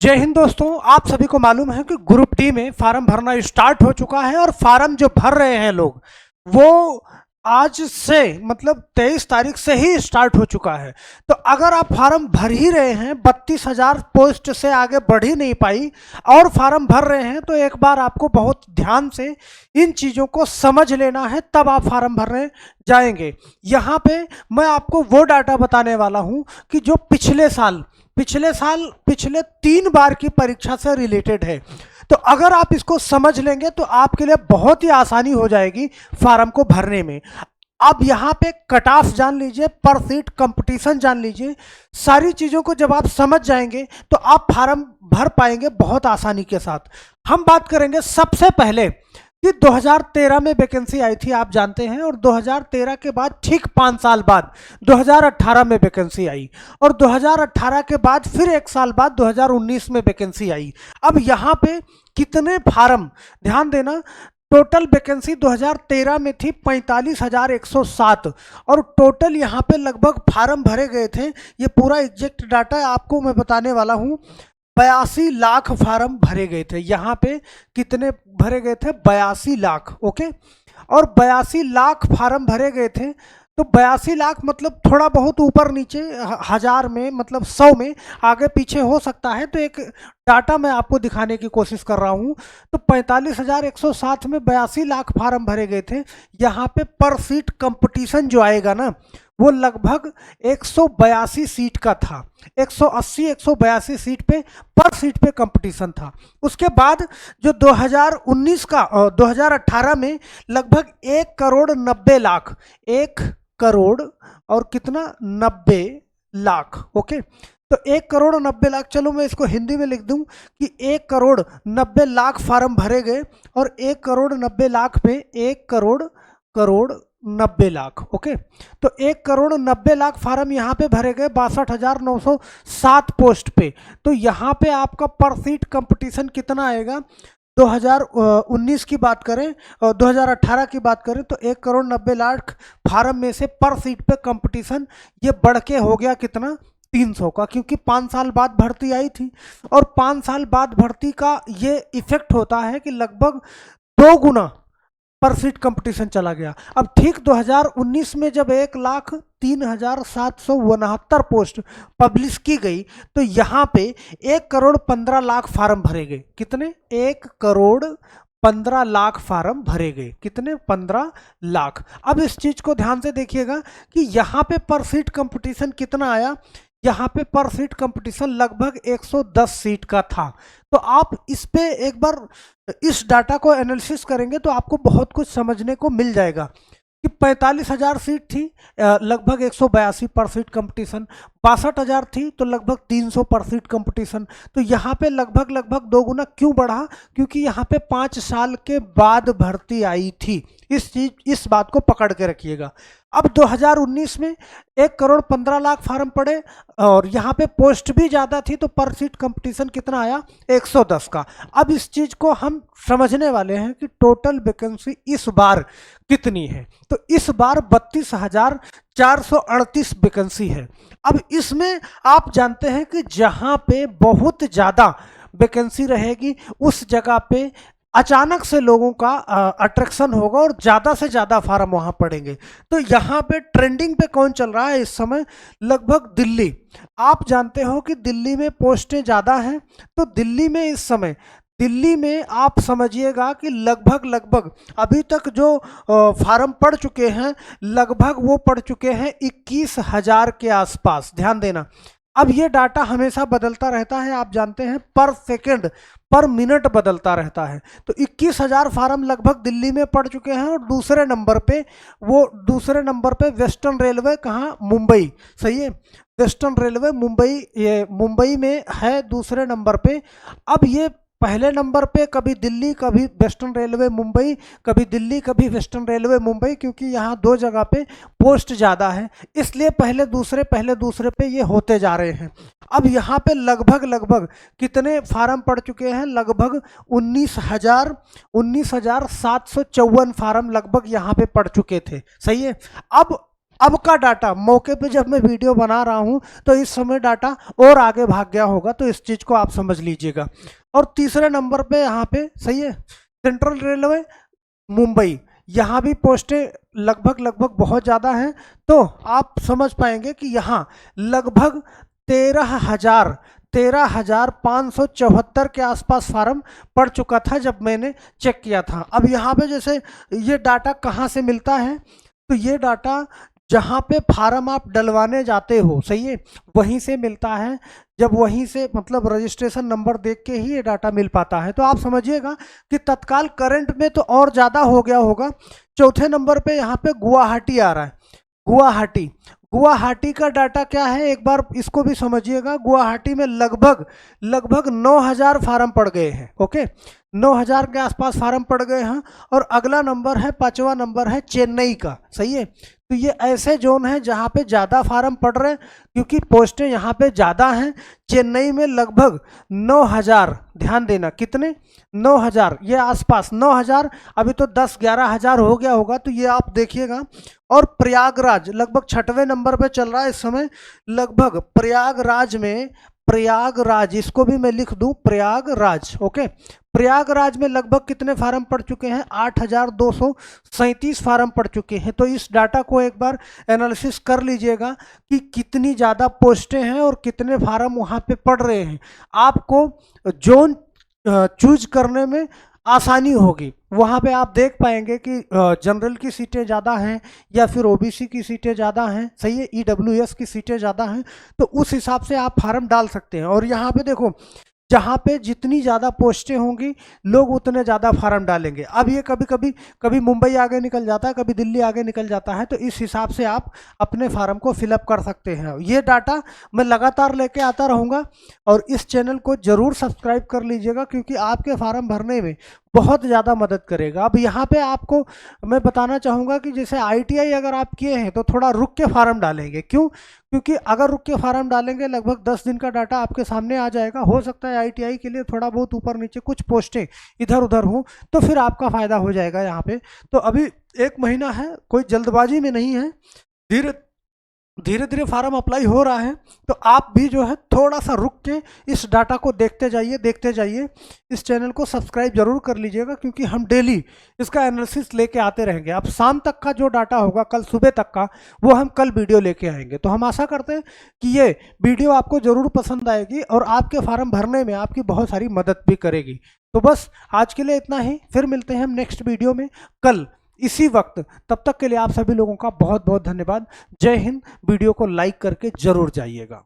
जय हिंद दोस्तों। आप सभी को मालूम है कि ग्रुप डी में फार्म भरना स्टार्ट हो चुका है और फार्म जो भर रहे हैं लोग वो आज से मतलब 23 तारीख से ही स्टार्ट हो चुका है। तो अगर आप फार्म भर ही रहे हैं, 32,000 पोस्ट से आगे बढ़ ही नहीं पाई और फार्म भर रहे हैं, तो एक बार आपको बहुत ध्यान से इन चीज़ों को समझ लेना है, तब आप फार्म भरने जाएंगे। यहाँ पे मैं आपको वो डाटा बताने वाला हूँ कि जो पिछले 3 बार की परीक्षा से रिलेटेड है। तो अगर आप इसको समझ लेंगे तो आपके लिए बहुत ही आसानी हो जाएगी फार्म को भरने में। अब यहाँ पे कट ऑफ जान लीजिए, पर सीट कंपटीशन जान लीजिए, सारी चीज़ों को जब आप समझ जाएंगे तो आप फार्म भर पाएंगे बहुत आसानी के साथ। हम बात करेंगे सबसे पहले कि 2013 में वैकेंसी आई थी, आप जानते हैं, और 2013 के बाद ठीक 5 साल बाद 2018 में वैकेंसी आई और 2018 के बाद फिर 1 साल बाद 2019 में वैकेंसी आई। अब यहाँ पे कितने फार्म, ध्यान देना, टोटल वैकेंसी 2013 में थी 45,107 और टोटल यहाँ पे लगभग फार्म भरे गए थे, ये पूरा एग्जैक्ट डाटा आपको मैं बताने वाला हूँ। 82 लाख फार्म भरे गए थे। यहाँ पे कितने भरे गए थे? 82 लाख। ओके, और 82 लाख फार्म भरे गए थे। तो 82 लाख मतलब थोड़ा बहुत ऊपर नीचे हजार में, मतलब 100 में आगे पीछे हो सकता है, तो एक डाटा मैं आपको दिखाने की कोशिश कर रहा हूँ। तो 45,107 में 82 लाख फार्म भरे गए थे। यहाँ पे पर सीट कंपटीशन जो आएगा ना, वो लगभग 182 सीट का था। 180-182 सीट पे, पर सीट पे कंपटीशन था। उसके बाद जो 2018 में लगभग 1,90,00,000, 1 करोड़ और कितना, 90 लाख। ओके, तो 1,90,00,000, चलो मैं इसको हिंदी में लिख दूं कि 1,90,00,000 फार्म भरे गए और 1,90,00,000 पे 1,90,00,000। ओके, तो 1,90,00,000 फार्म यहाँ पे भरे गए 62,907 पोस्ट पे। तो यहाँ पे आपका पर सीट कंपटीशन कितना आएगा? 2019 की बात करें और 2018 की बात करें तो 1,90,00,000 फार्म में से पर सीट पे कंपटीशन ये बढ़ के हो गया कितना? 300 का, क्योंकि 5 साल बाद भर्ती आई थी और 5 साल बाद भर्ती का ये इफेक्ट होता है कि लगभग 2 गुना पर सीट कंपटीशन चला गया। अब ठीक 2019 में जब 1,03,769 पोस्ट पब्लिश की गई तो यहाँ पे 1,15,00,000 फार्म भरे गए। कितने? 1,15,00,000 फार्म भरे गए। कितने? 15 लाख। अब इस चीज को ध्यान से देखिएगा कि यहाँ पे पर सीट कंपटीशन कितना आया। यहाँ पे पर सीट कंपटीशन लगभग 110 सीट का था। तो आप इस पे एक बार इस डाटा को एनालिसिस करेंगे तो आपको बहुत कुछ समझने को मिल जाएगा कि 45,000 सीट थी, लगभग 182 पर सीट कंपटीशन, 62,000 थी तो लगभग 300 पर सीट कंपटीशन। तो यहाँ पे लगभग 2 गुना क्यों बढ़ा? क्योंकि यहाँ पे 5 साल के बाद भर्ती आई थी। इस बात को पकड़ के रखिएगा। अब 2019 में 1,15,00,000 फार्म पड़े और यहाँ पे पोस्ट भी ज़्यादा थी, तो पर सीट कंपटीशन कितना आया? 110 का। अब इस चीज़ को हम समझने वाले हैं कि टोटल वैकेंसी इस बार कितनी है। तो इस बार 32,438 वैकेंसी है। अब इसमें आप जानते हैं कि जहाँ पे बहुत ज़्यादा वैकेंसी रहेगी उस जगह पे अचानक से लोगों का अट्रैक्शन होगा और ज़्यादा से ज़्यादा फार्म वहाँ पड़ेंगे। तो यहाँ पे ट्रेंडिंग पे कौन चल रहा है इस समय? लगभग दिल्ली। आप जानते हो कि दिल्ली में पोस्टें ज़्यादा हैं, तो दिल्ली में इस समय, दिल्ली में आप समझिएगा कि लगभग अभी तक जो फार्म पड़ चुके हैं लगभग वो पड़ चुके हैं 21,000 के आसपास। ध्यान देना, अब ये डाटा हमेशा बदलता रहता है, आप जानते हैं, पर सेकंड पर मिनट बदलता रहता है। तो 21,000 फार्म लगभग दिल्ली में पड़ चुके हैं और दूसरे नंबर पे वेस्टर्न रेलवे, कहाँ? मुंबई। सही है, वेस्टर्न रेलवे मुंबई, ये मुंबई में है दूसरे नंबर पे। अब ये पहले नंबर पे कभी दिल्ली, कभी वेस्टर्न रेलवे मुंबई, कभी दिल्ली, कभी वेस्टर्न रेलवे मुंबई, क्योंकि यहाँ 2 जगह पे पोस्ट ज़्यादा है, इसलिए पहले दूसरे पे ये होते जा रहे हैं। अब यहाँ पे लगभग कितने फार्म पड़ चुके हैं? लगभग 19,754 फार्म लगभग यहाँ पे पड़ चुके थे। सही है। अब अब का डाटा मौके पे जब मैं वीडियो बना रहा हूं तो इस समय डाटा और आगे भाग गया होगा, तो इस चीज को आप समझ लीजिएगा। और तीसरे नंबर पे यहाँ पे सही है सेंट्रल रेलवे मुंबई, यहाँ भी पोस्टें लगभग लगभग बहुत ज़्यादा हैं। तो आप समझ पाएंगे कि यहाँ लगभग 13,574 के आसपास फार्म पड़ चुका था जब मैंने चेक किया था। अब यहाँ पे जैसे ये डाटा कहाँ से मिलता है, तो ये डाटा जहाँ पे फार्म आप डलवाने जाते हो सही है वहीं से मिलता है। जब वहीं से मतलब रजिस्ट्रेशन नंबर देख के ही ये डाटा मिल पाता है। तो आप समझिएगा कि तत्काल करंट में तो और ज़्यादा हो गया होगा। चौथे नंबर पे यहाँ पे गुवाहाटी आ रहा है। गुवाहाटी, गुवाहाटी का डाटा क्या है एक बार इसको भी समझिएगा। गुवाहाटी में लगभग 9,000 फार्म पड़ गए हैं। ओके, 9,000 के आसपास फार्म पड़ गए हैं। और अगला नंबर है, पांचवा नंबर है चेन्नई का, सही है। तो ये ऐसे जोन है जहाँ पे ज़्यादा फार्म पड़ रहे हैं क्योंकि पोस्टें यहाँ पे ज़्यादा हैं। चेन्नई में लगभग 9,000, ध्यान देना कितने, 9,000 ये आसपास 9,000, अभी तो 10-11 हज़ार हो गया होगा, तो ये आप देखिएगा। और प्रयागराज लगभग 6वें नंबर पे चल रहा है इस समय। लगभग प्रयागराज में, प्रयागराज इसको भी मैं लिख दूं प्रयागराज, ओके, प्रयागराज में लगभग कितने फार्म पड़ चुके हैं, 8,237 फार्म पड़ चुके हैं। तो इस डाटा को एक बार एनालिसिस कर लीजिएगा कि कितनी ज़्यादा पोस्टें हैं और कितने फार्म वहाँ पे पड़ रहे हैं। आपको जोन चूज करने में आसानी होगी। वहाँ पे आप देख पाएंगे कि जनरल की सीटें ज़्यादा हैं या फिर ओबीसी की सीटें ज़्यादा हैं, सही है, ईडब्ल्यूएस की सीटें ज़्यादा हैं, तो उस हिसाब से आप फार्म डाल सकते हैं। और यहाँ पे देखो जहाँ पे जितनी ज़्यादा पोस्टें होंगी लोग उतने ज़्यादा फार्म डालेंगे। अब ये कभी मुंबई आगे निकल जाता है, कभी दिल्ली आगे निकल जाता है, तो इस हिसाब से आप अपने फार्म को फिलअप कर सकते हैं। ये डाटा मैं लगातार लेके आता रहूँगा और इस चैनल को ज़रूर सब्सक्राइब कर लीजिएगा क्योंकि आपके फार्म भरने में बहुत ज़्यादा मदद करेगा। अब यहाँ पे आपको मैं बताना चाहूँगा कि जैसे ITI अगर आप किए हैं तो थोड़ा रुक के फार्म डालेंगे। क्यों? क्योंकि अगर रुक के फार्म डालेंगे लगभग 10 दिन का डाटा आपके सामने आ जाएगा। हो सकता है ITI के लिए थोड़ा बहुत ऊपर नीचे कुछ पोस्टें इधर उधर हों, तो फिर आपका फ़ायदा हो जाएगा यहाँ पे। तो अभी 1 महीना है, कोई जल्दबाजी में नहीं है, धीरे धीरे फार्म अप्लाई हो रहा है। तो आप भी जो है थोड़ा सा रुक के इस डाटा को देखते जाइए। इस चैनल को सब्सक्राइब जरूर कर लीजिएगा क्योंकि हम डेली इसका एनालिसिस लेके आते रहेंगे। अब शाम तक का जो डाटा होगा, कल सुबह तक का, वो हम कल वीडियो लेके आएंगे। तो हम आशा करते हैं कि ये वीडियो आपको ज़रूर पसंद आएगी और आपके फार्म भरने में आपकी बहुत सारी मदद भी करेगी। तो बस आज के लिए इतना ही, फिर मिलते हैं हम नेक्स्ट वीडियो में कल इसी वक्त। तब तक के लिए आप सभी लोगों का बहुत बहुत धन्यवाद। जय हिंद। वीडियो को लाइक करके जरूर जाइएगा।